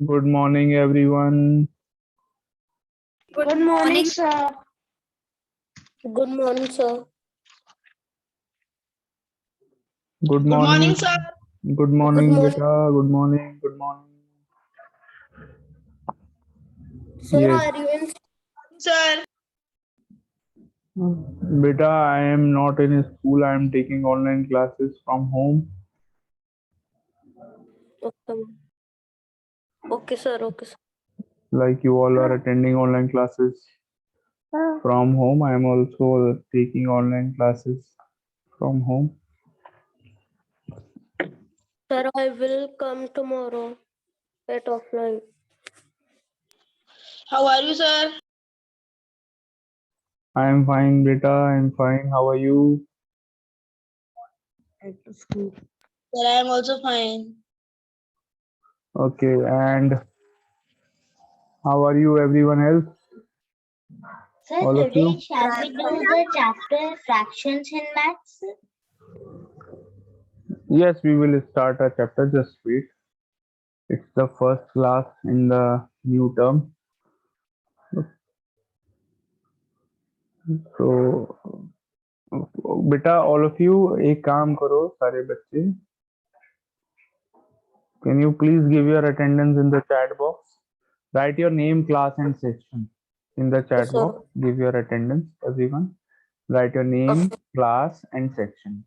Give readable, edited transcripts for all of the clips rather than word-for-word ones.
Good morning, everyone. Good morning, sir. Good morning, sir. Good Good morning, morning. sir. Good Good morning, morning, beta. Good morning. Good morning. sir. Yes, Are you in? Sir. beta, I am not in school. I am taking online classes from home. Okay, okay, sir. Okay, sir. Like you all are attending online classes from home. I am also taking online classes from home. Sir, I will come tomorrow at offline. How are you, sir? I am fine, beta. I am fine. How are you? Sir, I am also fine. Okay. And how are you, everyone else? Sir, All of today you? shall we do the chapter fractions in maths? Yes, we will start a chapter. Just wait. It's the first class in the new term. So बेटा all of you एक काम करो सारे बच्चे, can you please give your attendance in the chat box? Write your name, class and section in the Yes, chat sir. box. Give your attendance, everyone. Write your name, class and section.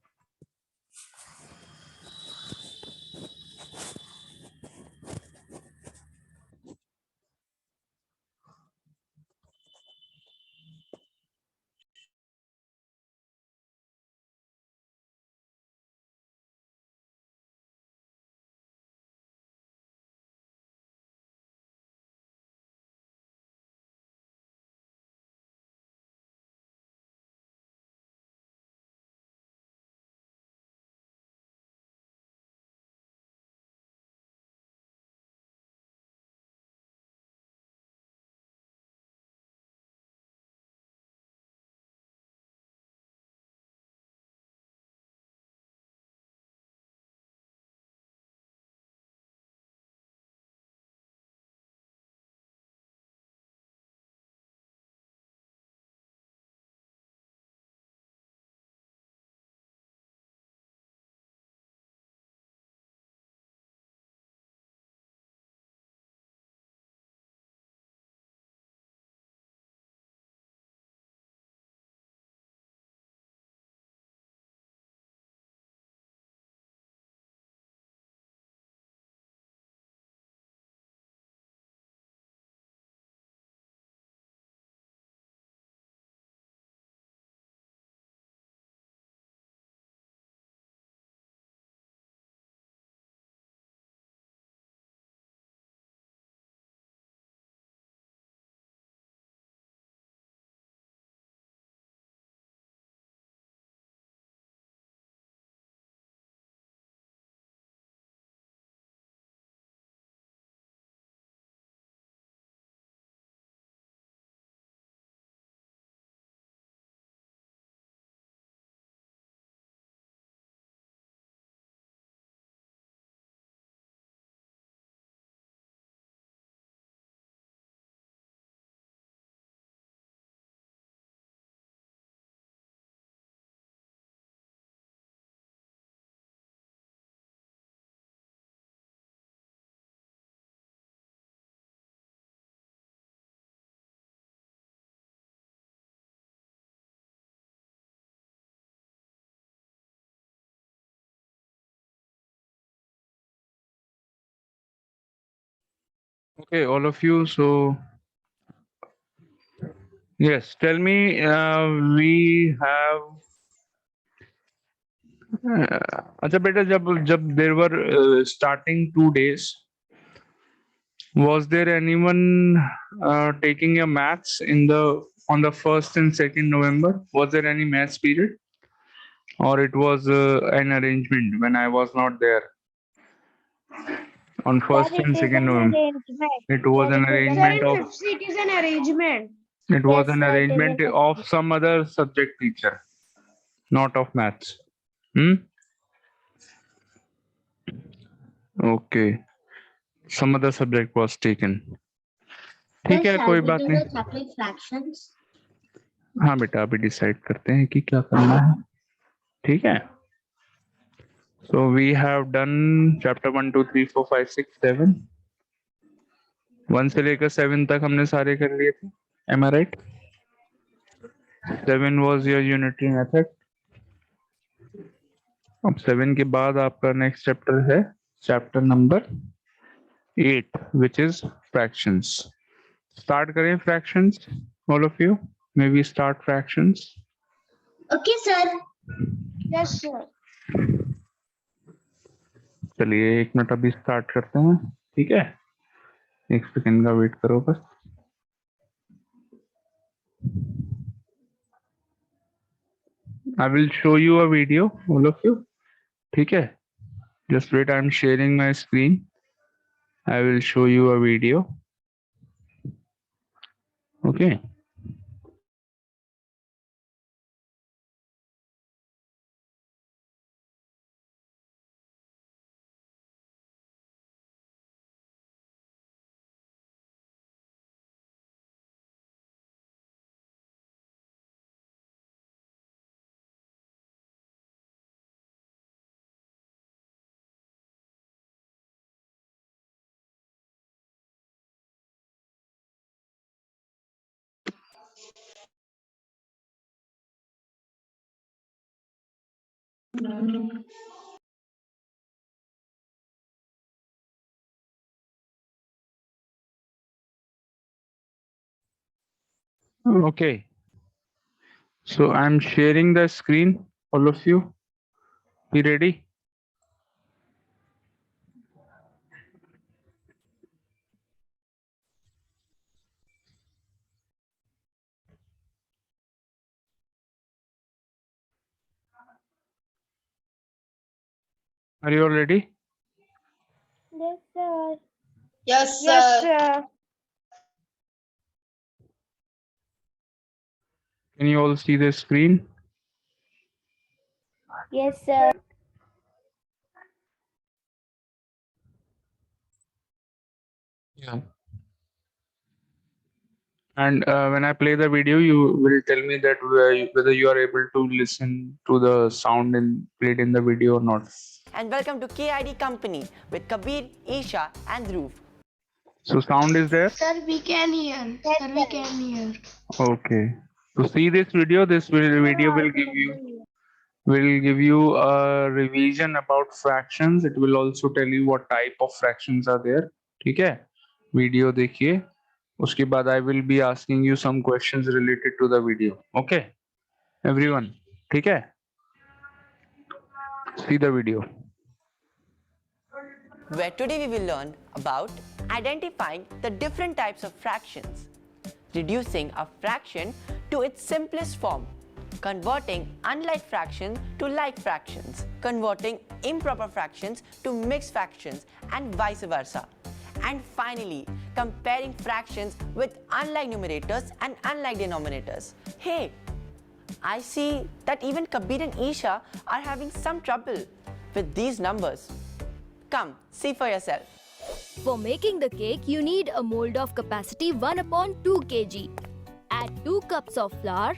Okay, all of you. So yes, tell me, we have अच्छा बेटा, जब जब there were starting 2 days, was there anyone taking a maths in the on the 1st and 2nd November? Was there any maths period, or it was an arrangement when I was not there on 1st and 2nd November? It was an arrangement of It is an arrangement. it was Yes, an sir, it is arrangement an of some other subject teacher, not of maths. Hmm? Okay. some other subject was taken. ठीक Sir, है, shall कोई we बात do नहीं. the chapter fractions? हाँ बेटा, अभी decide करते हैं कि क्या करना है. ठीक है. So we have done chapter 1, 2, 3, 4, 5, 6, 7. 1 से लेकर 7 तक हमने सारे कर लिए थे. Am I right? 7 was your unitary method. अब 7 के बाद आपका नेक्स्ट चैप्टर है chapter number 8 which is fractions. Start करें fractions, all of you. Maybe start fractions. Okay, sir. Yes, sir. चलिए 1 मिनट अभी स्टार्ट करते हैं. ठीक है, 1 सेकेंड का वेट करो बस. I will show you a video, all of you. ठीक है, just wait. I am sharing my screen. I will show you a video. Okay. Okay. So I'm sharing the screen, all of you. Be ready? Are you all ready? Yes, sir. Yes, Yes, sir. sir. Can you all see the screen? Yes, sir. Yeah. And when I play the video, you will tell me that whether you are able to listen to the sound played in the video or not. And welcome to KID Company with Kabir, Isha and Dhruv. So sound is there? Sir, we can hear. Sir, we can hear. Okay. To see this video will give you a revision about fractions. It will also tell you what type of fractions are there. ठीक है? Video देखिए. उसके बाद I will be asking you some questions related to the video. Okay? Everyone. ठीक है? See the video. Where today we will learn about identifying the different types of fractions, reducing a fraction to its simplest form, converting unlike fractions to like fractions, converting improper fractions to mixed fractions and vice versa, and finally comparing fractions with unlike numerators and unlike denominators. Hey, I see that even Kabir and Isha are having some trouble with these numbers. Come, see for yourself. For making the cake, you need a mold of capacity 1/2 kg. Add 2 cups of flour.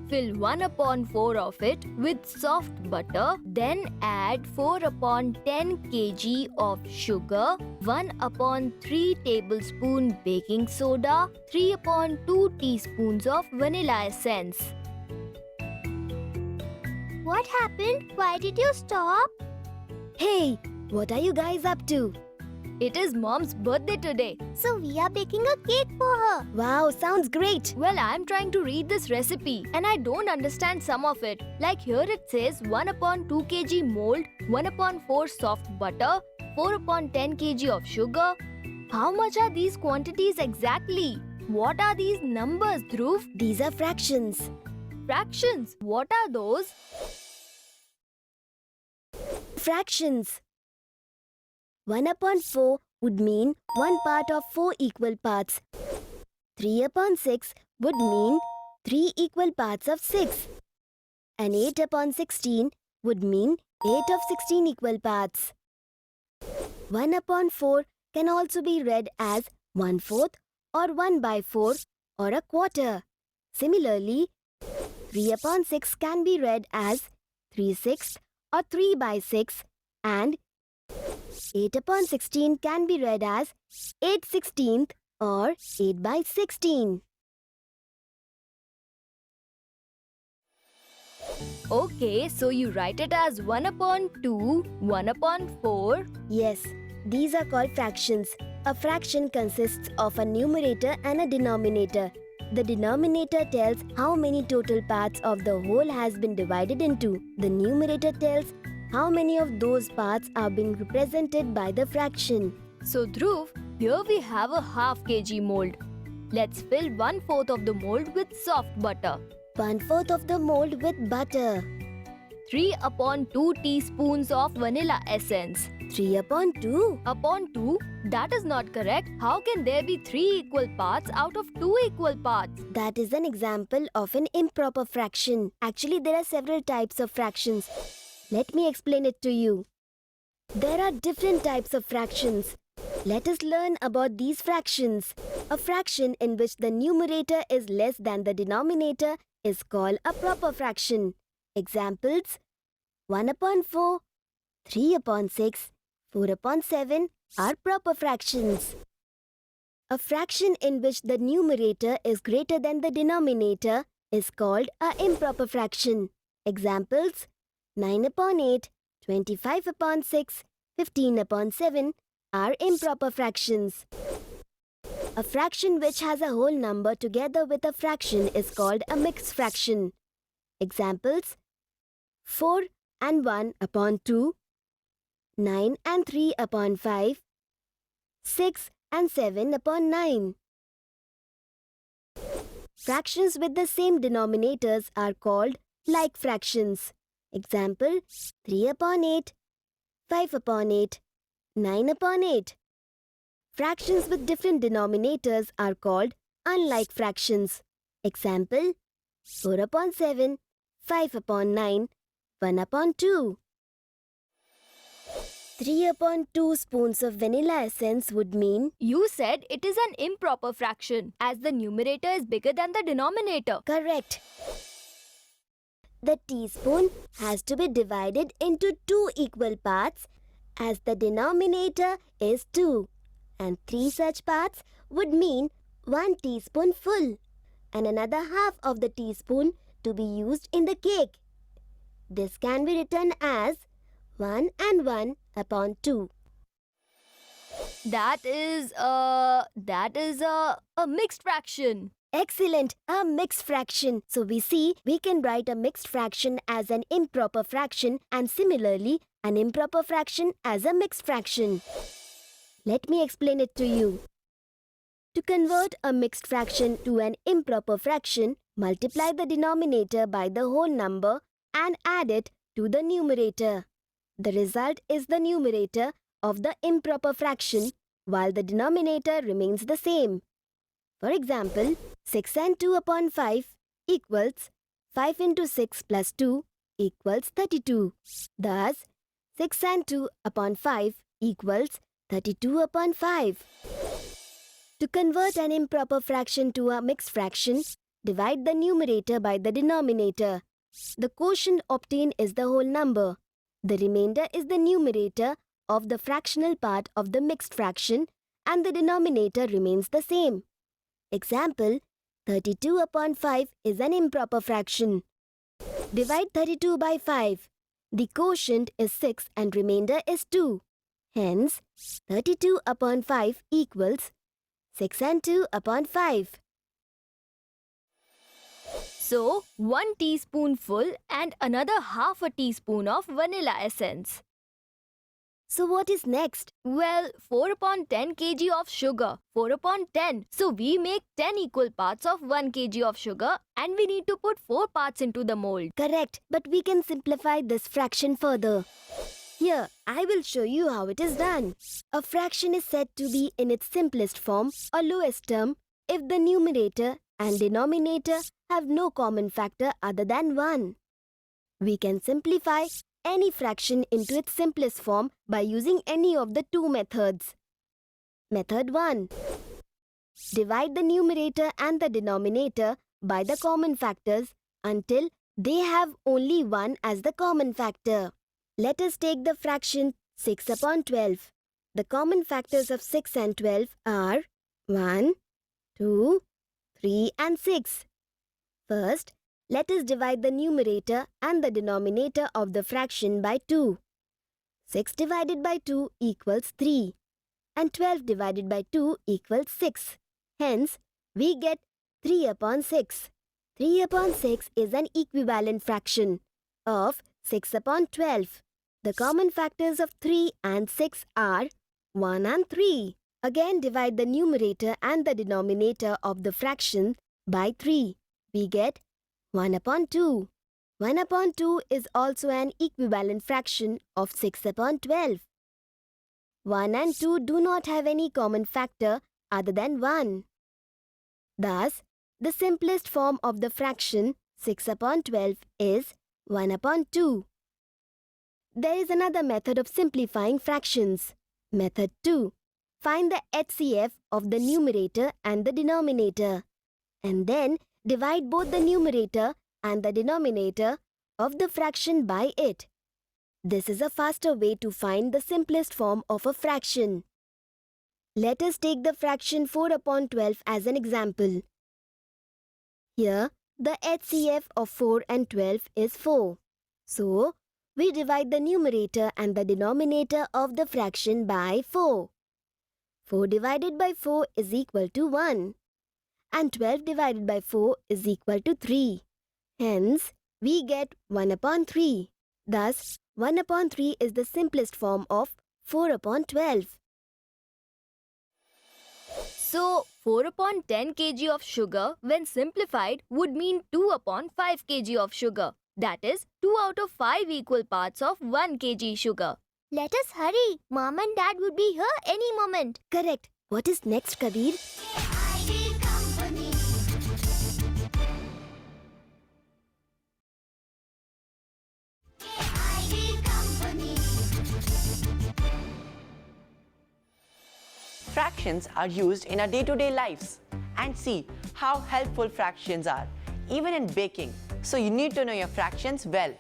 Fill 1/4 of it with soft butter. Then add 4/10 kg of sugar, 1/3 tablespoon baking soda, 3/2 teaspoons of vanilla essence. What happened? Why did you stop? Hey, what are you guys up to? It is Mom's birthday today. So we are baking a cake for her. Wow, sounds great. Well, I'm trying to read this recipe and I don't understand some of it. Like here it says 1/2 kg mold, 1/4 soft butter, 4/10 kg of sugar. How much are these quantities exactly? What are these numbers, Dhruv? These are fractions. Fractions. What are those? Fractions. 1/4 would mean 1 part of 4 equal parts. 3/6 would mean 3 equal parts of 6. And 8/16 would mean 8 of 16 equal parts. 1/4 can also be read as 1/4 or 1/4 or a quarter. Similarly, 3/6 can be read as 3/6 or 3/6, and 8/16 can be read as 8/16 or 8/16. Okay, so you write it as 1/2, 1/4. Yes, these are called fractions. A fraction consists of a numerator and a denominator. The denominator tells how many total parts of the whole has been divided into. The numerator tells how many of those parts are being represented by the fraction. So Dhruv, here we have a half kg mold. Let's fill 1/4 of the mold with soft butter. 1/4 of the mold with butter. 3/2 teaspoons of vanilla essence. 3/2. Upon 2? That is not correct. How can there be 3 equal parts out of 2 equal parts? That is an example of an improper fraction. Actually, there are several types of fractions. Let me explain it to you. There are different types of fractions. Let us learn about these fractions. A fraction in which the numerator is less than the denominator is called a proper fraction. Examples: 1/4, 3/6, 4/7 are proper fractions. A fraction in which the numerator is greater than the denominator is called a improper fraction. Examples: 9/8, 25/6, 15/7 are improper fractions. A fraction which has a whole number together with a fraction is called a mixed fraction. Examples: 4 and 1/2, 9 and 3/5, 6 and 7/9. Fractions with the same denominators are called like fractions. Example: 3/8, 5/8, 9/8. Fractions with different denominators are called unlike fractions. Example: 4/7, 5/9, 1/2. 3/2 spoons of vanilla essence would mean You said it is an improper fraction as the numerator is bigger than the denominator. correct. The teaspoon has to be divided into 2 equal parts as the denominator is 2. And 3 such parts would mean 1 teaspoon full and another half of the teaspoon to be used in the cake. This can be written as 1 and 1/2. That is a mixed fraction. Excellent, a mixed fraction. So we see we can write a mixed fraction as an improper fraction and similarly an improper fraction as a mixed fraction. Let me explain it to you. To convert a mixed fraction to an improper fraction, multiply the denominator by the whole number and add it to the numerator. The result is the numerator of the improper fraction while the denominator remains the same. For example, 6 and 2/5 equals 5 into 6 plus 2 equals 32. Thus, 6 and 2/5 equals 32/5. To convert an improper fraction to a mixed fraction, divide the numerator by the denominator. The quotient obtained is the whole number. The remainder is the numerator of the fractional part of the mixed fraction and the denominator remains the same. Example: 32/5 is an improper fraction. Divide 32 by 5. The quotient is 6 and remainder is 2. Hence, 32/5 equals 6 and 2/5. So, 1 teaspoonful and another half a teaspoon of vanilla essence. So what is next? Well, 4/10 kg of sugar. 4/10. So we make 10 equal parts of 1 kg of sugar and we need to put 4 parts into the mold. Correct, but we can simplify this fraction further. Here, I will show you how it is done. A fraction is said to be in its simplest form or lowest term if the numerator and denominator have no common factor other than 1. We can simplify any fraction into its simplest form by using any of the 2 methods. Method 1. Divide the numerator and the denominator by the common factors until they have only 1 as the common factor. Let us take the fraction 6 upon 12. The common factors of 6 and 12 are 1, 2, 3 and 6. First, let us divide the numerator and the denominator of the fraction by 2. 6 divided by 2 equals 3 and 12 divided by 2 equals 6. Hence, we get 3 upon 6. 3 upon 6 is an equivalent fraction of 6 upon 12. The common factors of 3 and 6 are 1 and 3. Again, divide the numerator and the denominator of the fraction by 3. We get 1 upon 2. 1 upon 2 is also an equivalent fraction of 6 upon 12. 1 and 2 do not have any common factor other than 1. Thus, the simplest form of the fraction 6 upon 12 is 1 upon 2. There is another method of simplifying fractions. Method 2. Find the HCF of the numerator and the denominator, and then divide both the numerator and the denominator of the fraction by it. This is a faster way to find the simplest form of a fraction. Let us take the fraction 4 upon 12 as an example. Here, the HCF of 4 and 12 is 4. So, we divide the numerator and the denominator of the fraction by 4. 4 divided by 4 is equal to 1. And 12 divided by 4 is equal to 3. Hence, we get 1 upon 3. Thus, 1 upon 3 is the simplest form of 4 upon 12. So, 4 upon 10 kg of sugar when simplified would mean 2 upon 5 kg of sugar. That is 2 out of 5 equal parts of 1 kg sugar. Let us hurry. Mom and Dad would be here any moment. Correct. What is next, Kabir? Fractions are used in our day-to-day lives. And see how helpful fractions are, even in baking. So you need to know your fractions well.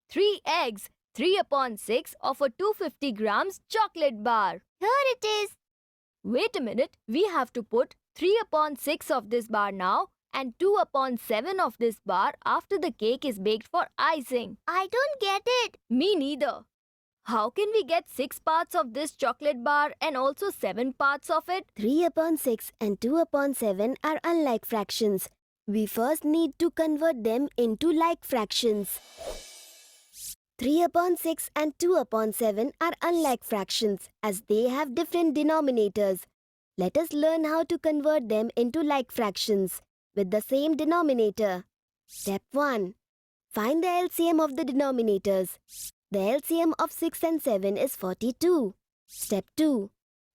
3 eggs, 3 upon 6 of a 250 grams chocolate bar. Here it is. Wait a minute, we have to put 3 upon 6 of this bar now and 2 upon 7 of this bar after the cake is baked for icing. I don't get it. Me neither. How can we get 6 parts of this chocolate bar and also 7 parts of it? 3 upon 6 and 2 upon 7 are unlike fractions. We first need to convert them into like fractions. 3 upon 6 and 2 upon 7 are unlike fractions as they have different denominators. Let us learn how to convert them into like fractions with the same denominator. Step 1. Find the LCM of the denominators. The LCM of 6 and 7 is 42. Step 2.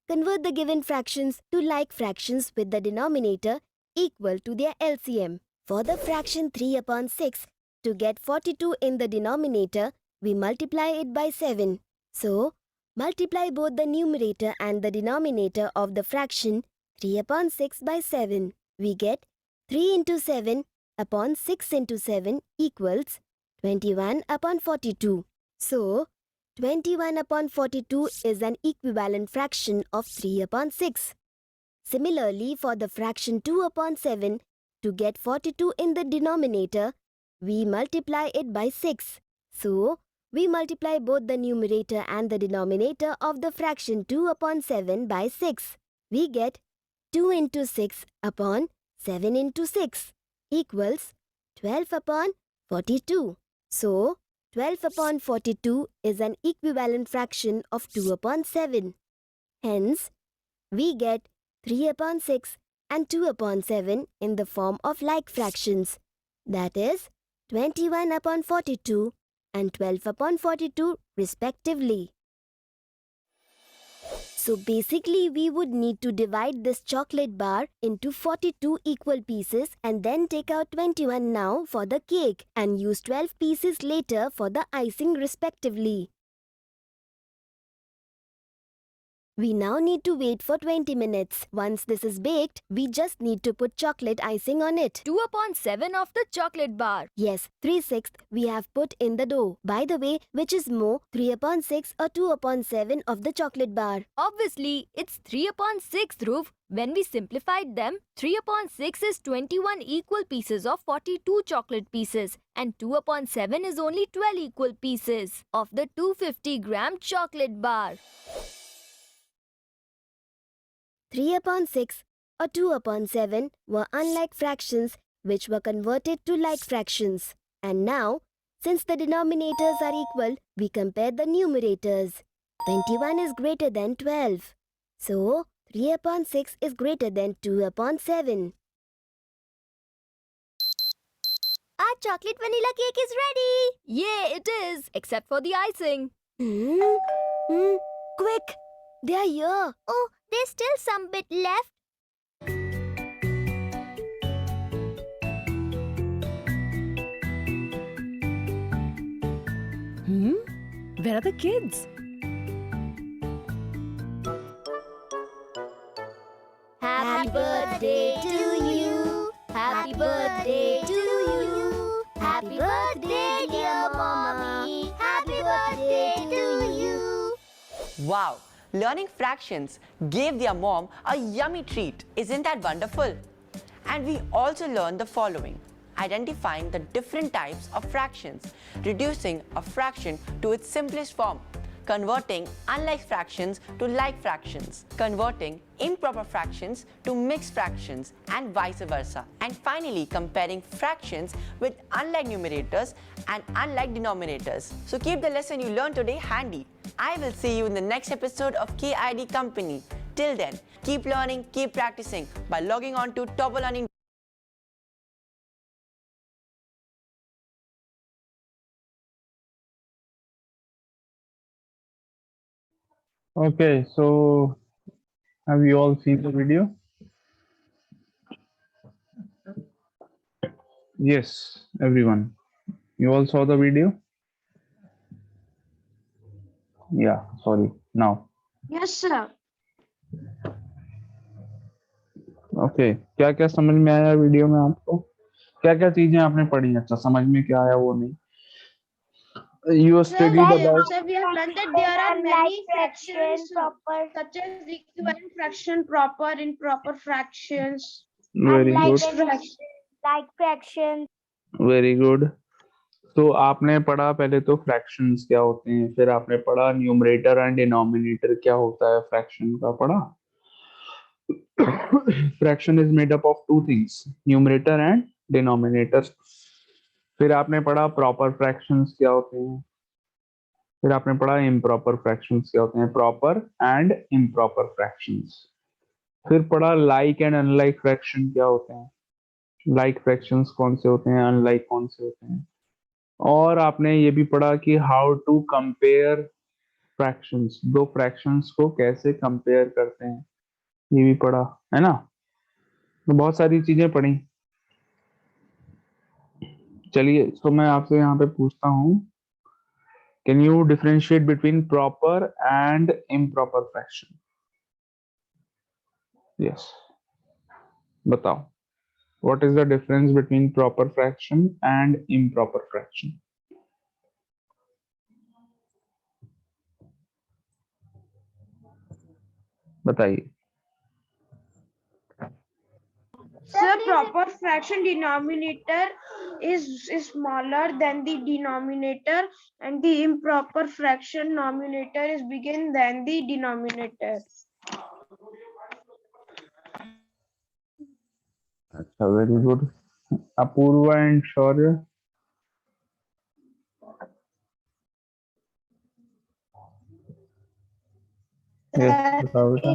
Convert the given fractions to like fractions with the denominator equal to their LCM. For the fraction 3 upon 6, to get 42 in the denominator, we multiply it by 7. So, multiply both the numerator and the denominator of the fraction 3 upon 6 by 7. We get 3 into 7 upon 6 into 7 equals 21 upon 42. So, 21 upon 42 is an equivalent fraction of 3 upon 6. Similarly, for the fraction 2 upon 7, to get 42 in the denominator, we multiply it by 6. So, we multiply both the numerator and the denominator of the fraction 2 upon 7 by 6. We get 2 into 6 upon 7 into 6 equals 12 upon 42. So, 12 upon 42 is an equivalent fraction of 2 upon 7. Hence, we get 3 upon 6 and 2 upon 7 in the form of like fractions. That is, 21 upon 42 and 12 upon 42 respectively. So basically, we would need to divide this chocolate bar into 42 equal pieces and then take out 21 now for the cake and use 12 pieces later for the icing respectively. We now need to wait for 20 minutes. Once this is baked, we just need to put chocolate icing on it. 2 upon 7 of the chocolate bar. Yes, 3/6 we have put in the dough. By the way, which is more, 3 upon 6 or 2 upon 7 of the chocolate bar? Obviously, it's 3 upon 6, Dhruv. When we simplified them, 3 upon 6 is 21 equal pieces of 42 chocolate pieces, and 2 upon 7 is only 12 equal pieces of the 250-gram chocolate bar. 3 upon 6 or 2 upon 7 were unlike fractions which were converted to like fractions. And now, since the denominators are equal, we compare the numerators. 21 is greater than 12. So, 3 upon 6 is greater than 2 upon 7. Our chocolate vanilla cake is ready! Yeah, it is, except for the icing. Quick! They are here! Oh, there's still some bit left. Where are the kids? Happy birthday to you! Happy birthday to you! Happy birthday, dear mommy! Happy birthday to you! Wow, learning fractions gave their mom a yummy treat. Isn't that wonderful? And we also learned the following: identifying the different types of fractions, reducing a fraction to its simplest form, converting unlike fractions to like fractions, converting improper fractions to mixed fractions, and vice versa. And finally, comparing fractions with unlike numerators and unlike denominators. So keep the lesson you learned today handy. I will see you in the next episode of KID Company. Till then, keep learning, keep practicing by logging on to TopperLearning. Okay, so have you all seen the video? Yes, everyone. You all saw the video? Yeah, sorry. Now. Yes, sir. Okay, क्या क्या समझ में आया video में आपको? क्या क्या चीजें आपने पढ़ी? अच्छा, समझ में क्या आया वो नहीं? You studied about. Sir, we have learned that there are many fractions such as equivalent fraction, proper, improper fractions. Very good. Like fractions. Very good. तो आपने पढ़ा पहले तो फ्रैक्शंस क्या होते हैं, फिर आपने पढ़ा न्यूमरेटर एंड डिनोमिनेटर क्या होता है, फ्रैक्शन का पढ़ा. Fraction is made up of two things, numerator and denominator. फिर आपने पढ़ा प्रॉपर फ्रैक्शंस क्या होते हैं, फिर आपने पढ़ा इम्प्रॉपर फ्रैक्शंस क्या होते हैं, प्रॉपर एंड इम्प्रॉपर फ्रैक्शंस. फिर पढ़ा लाइक एंड अनलाइक फ्रैक्शन क्या होते हैं, लाइक फ्रैक्शंस कौन से होते हैं, अनलाइक कौन से होते हैं. और आपने ये भी पढ़ा कि हाउ टू कंपेयर फ्रैक्शंस, दो फ्रैक्शंस को कैसे कंपेयर करते हैं, ये भी पढ़ा है ना. तो बहुत सारी चीजें पढ़ी. चलिए, तो मैं आपसे यहाँ पे पूछता हूँ, can you differentiate between proper and improper fraction? Yes, बताओ. What is the difference between proper fraction and improper fraction? बताइए. Sir, proper fraction denominator is smaller than the denominator, and the improper fraction numerator is bigger than the denominator. अच्छा, very good. Apurva and Shaurya. Yes, बताओ बेटा.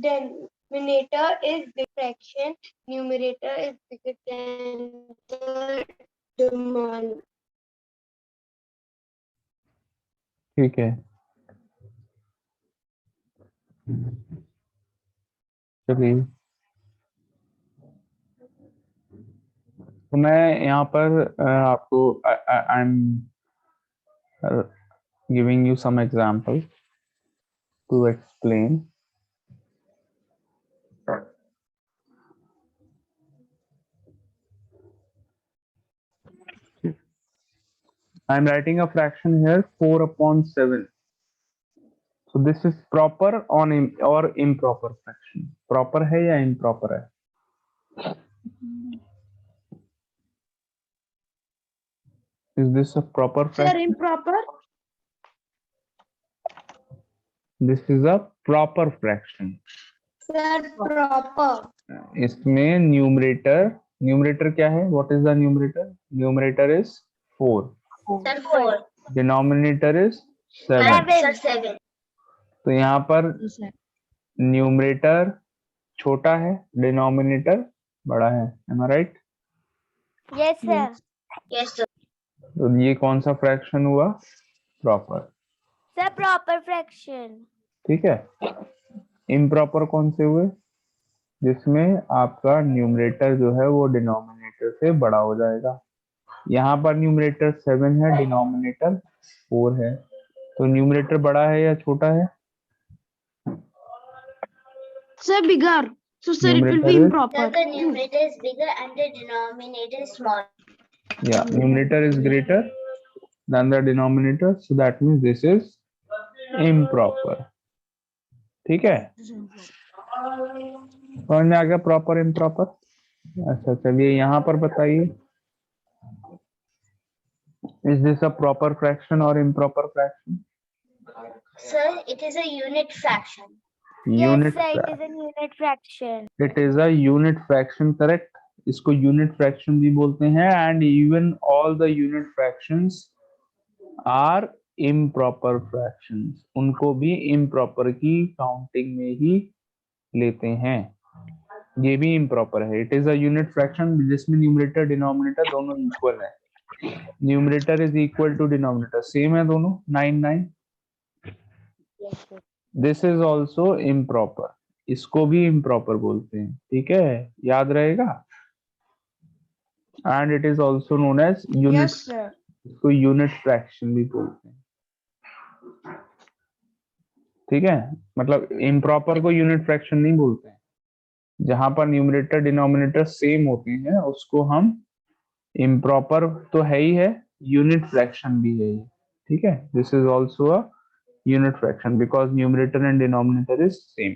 Denominator is the fraction, numerator is bigger than the denominator. ठीक है, चलिए. तो मैं यहाँ पर आपको I am giving you some example to explain. I'm writing a fraction here, 4/7. So this is proper on or improper fraction. Proper है या improper है? Is this a proper Sir, fraction? improper. This is a proper fraction. Sir, proper. इसमें numerator क्या है? What is the numerator? Numerator is 4. Sir, 4. Denominator is 7. 7. Sir, 7. तो यहाँ पर numerator छोटा है, डिनोमिनेटर बड़ा है. Am I right? Yes, sir. Yes, sir. तो ये कौन सा फ्रैक्शन हुआ? प्रॉपर. Sir, proper fraction. ठीक है. इम्प्रॉपर कौन से हुए? जिसमें आपका न्यूमरेटर जो है वो डिनोमिनेटर से बड़ा हो जाएगा. यहाँ पर न्यूमरेटर 7 है, डिनोमिनेटर 4 है. तो न्यूमरेटर बड़ा है या छोटा है? Sir, bigger. So, sir, it will be Numerator is- improper. Sir, the numerator is bigger and the denominator is small. Yeah, numerator is greater than the denominator, so that means this is improper. ठीक है. समझ में आ गया proper improper? अच्छा चलिए यहाँ पर बताइए. Is this a proper fraction or improper fraction? Sir, it is a unit fraction. Unit yes, sir, it fra- is a unit fraction. It is a unit fraction, correct? इसको unit fraction भी बोलते हैं, and even all the unit fractions are improper fractions. उनको भी improper की counting में ही लेते हैं. ये भी improper है. It is a unit fraction जिसमें numerator denominator दोनों equal है. Numerator is equal to denominator. Same है दोनों 9. Yes, sir. This is also improper. इसको भी improper बोलते हैं. ठीक है, याद रहेगा. And it is also known as unit. Yes, sir. इसको unit fraction भी बोलते हैं. ठीक है, मतलब improper को unit fraction नहीं बोलते हैं. जहां पर न्यूमरेटर डिनोमिनेटर सेम होते हैं उसको हम improper तो है ही है, unit fraction भी है ये. ठीक है, this is also a unit fraction because numerator and denominator is same.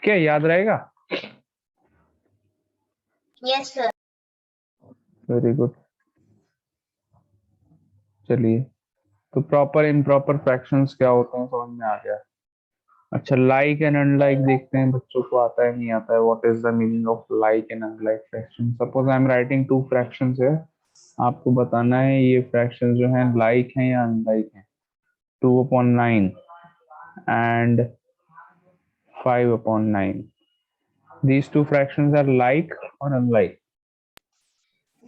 क्या याद रहेगा? Yes, sir. Very good. चलिए, तो प्रॉपर इम्प्रॉपर फ्रैक्शंस क्या होते हैं समझ में आ गया. अच्छा, लाइक एंड अनलाइक देखते हैं. बच्चों को आता है नहीं आता है? What is the meaning of like and unlike fraction? Suppose I am writing 2 fractions है. आपको बताना है ये फ्रैक्शंस जो हैं लाइक हैं या अनलाइक हैं. 2/9 and 5/9. These two fractions are like or unlike?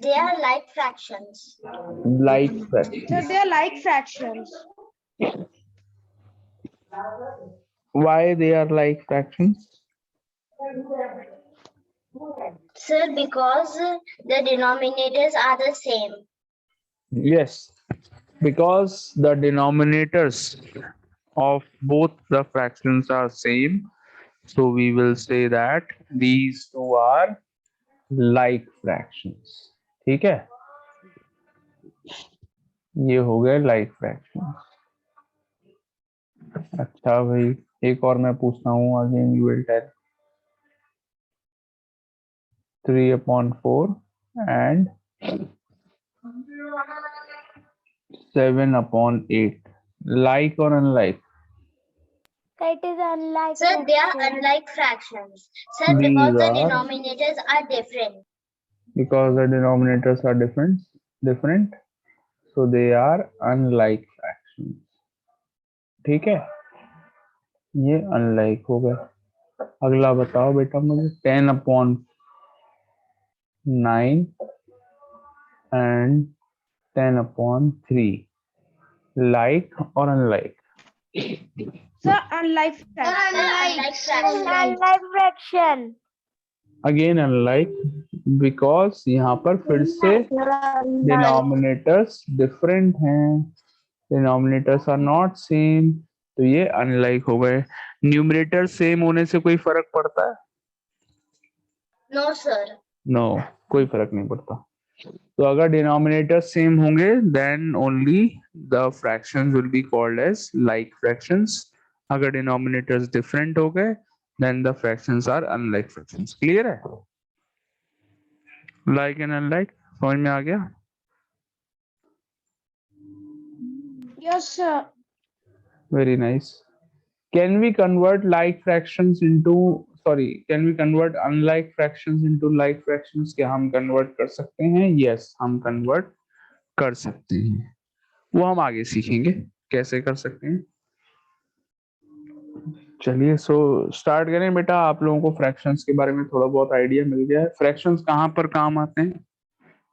They are like fractions. Like Sir, fractions. they are like fractions. Why they are like fractions? Sir, because the denominators are the same. Yes, because the denominators of both the fractions are same, so we will say that these two are like fractions. ठीक है, ये हो गए like fractions. अच्छा भाई, एक और मैं पूछता हूँ. Again you will tell. 3/4 and 7/8. Like or unlike? It is unlike. Sir, they are fraction. unlike fractions. Sir, These because the are- denominators are different. Because the denominators are different, so they are unlike fractions. ठीक है, ये unlike हो गए. अगला बताओ बेटा मुझे. 10/9 and 10/3. Like or unlike? Sir, unlike Sir, fraction. unlike fractions. Unlike fraction. Again unlike, because यहाँ पर फिर से डिनोमिनेटर्स डिफरेंट हैं. डिनोमिनेटर्स आर नॉट सेम, तो ये अनलाइक हो गए। न्यूमरेटर सेम होने से कोई फर्क पड़ता है? No, sir. नो, कोई फर्क नहीं पड़ता। तो अगर डिनोमिनेटर सेम होंगे then only the fractions will be called as like fractions. अगर डिनोमिनेटर्स डिफरेंट हो गए then the fractions are unlike fractions. Clear है? लाइक एंड अनलाइक समझ में आ गया? Yes, sir. Very nice. Can we convert like fractions into, sorry, can we convert unlike fractions into like fractions? क्या हम convert कर सकते हैं? Yes, हम convert कर सकते हैं। वो हम आगे सीखेंगे कैसे कर सकते हैं। चलिए सो स्टार्ट करें बेटा। आप लोगों को फ्रैक्शंस के बारे में थोड़ा बहुत आइडिया मिल गया है। फ्रैक्शंस कहाँ पर काम आते हैं?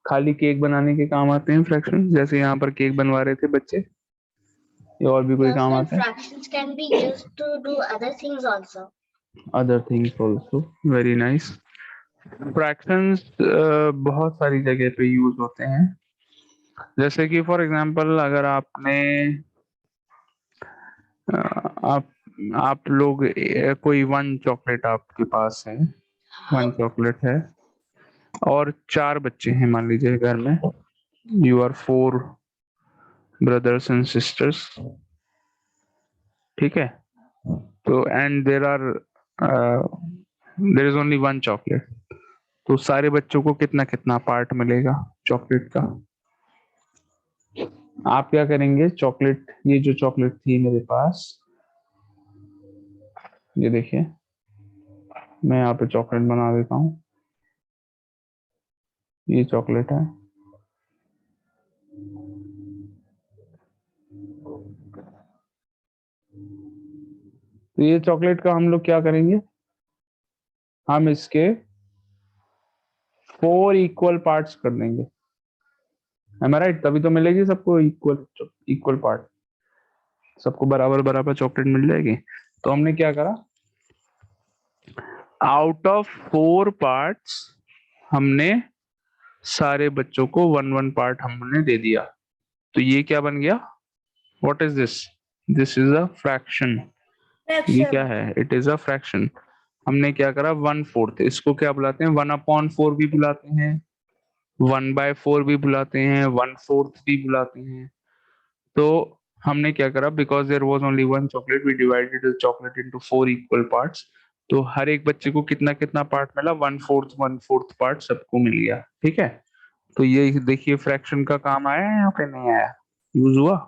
खाली केक बनाने के काम आते हैं फ्रैक्शंस, जैसे यहाँ पर केक बनवा रहे थे बच्चे, या और भी कोई No, काम sir. आते हैं? Fractions can be used to do other things also. Other things also. Very nice. Fractions बहुत सारी जगह पे यूज होते हैं। जैसे कि फॉर एग्जांपल अगर आपने आप लोग कोई 1 चॉकलेट आपके पास है, 1 चॉकलेट है और 4 बच्चे हैं मान लीजिए घर में। You are 4 brothers and sisters, ठीक है? तो and there is only 1 chocolate, तो सारे बच्चों को कितना कितना पार्ट मिलेगा चॉकलेट का? आप क्या करेंगे? चॉकलेट, ये जो चॉकलेट थी मेरे पास, ये देखिए मैं यहाँ पे चॉकलेट बना देता हूँ। ये चॉकलेट है, तो ये चॉकलेट का हम लोग क्या करेंगे? हम इसके 4 इक्वल पार्ट्स कर देंगे। Am I right? तभी तो मिलेगी सबको इक्वल पार्ट, सबको बराबर बराबर चॉकलेट मिल जाएगी। तो हमने क्या करा, आउट ऑफ 4 पार्ट्स हमने सारे बच्चों को 1 पार्ट हमने दे दिया। तो ये क्या बन गया? What is this? This is a fraction. ये क्या है? It is a fraction. हमने क्या करा, 1/4, इसको क्या बुलाते हैं? 1/4 भी बुलाते हैं, 1/4 भी बुलाते हैं, 1/4 भी बुलाते हैं। तो हमने क्या करा, because there was only 1 chocolate, we divided the chocolate into 4 equal parts. तो हर एक बच्चे को कितना कितना पार्ट मिला? 1/4 पार्ट सबको मिल गया, ठीक है? तो ये देखिए फ्रैक्शन का काम आया है, यहाँ पे नहीं आया, यूज हुआ।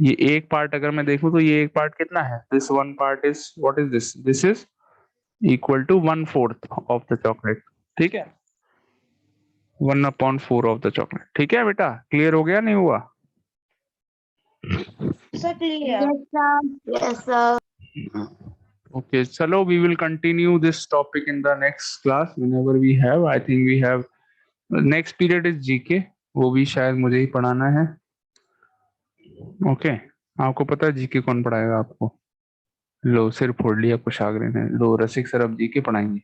ये एक पार्ट अगर मैं देखूं तो ये एक पार्ट कितना है? This 1 part is, what is this? This is equal to 1/4 of the chocolate, ठीक है? 1/4 ऑफ द चॉकलेट, ठीक है बेटा? क्लियर हो गया नहीं हुआ? Sir, clear. Yes, sir. Okay, chalo, we will continue this topic in the next class whenever we have. I think we have next period is GK, वो भी शायद मुझे ही पढ़ाना है। ओके, आपको पता है जीके कौन पढ़ाएगा आपको? लो सिर फोड़ लिया कुशाग्र ने। लो रसिक सर अब जीके पढ़ाएंगे।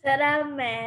सर अब मैं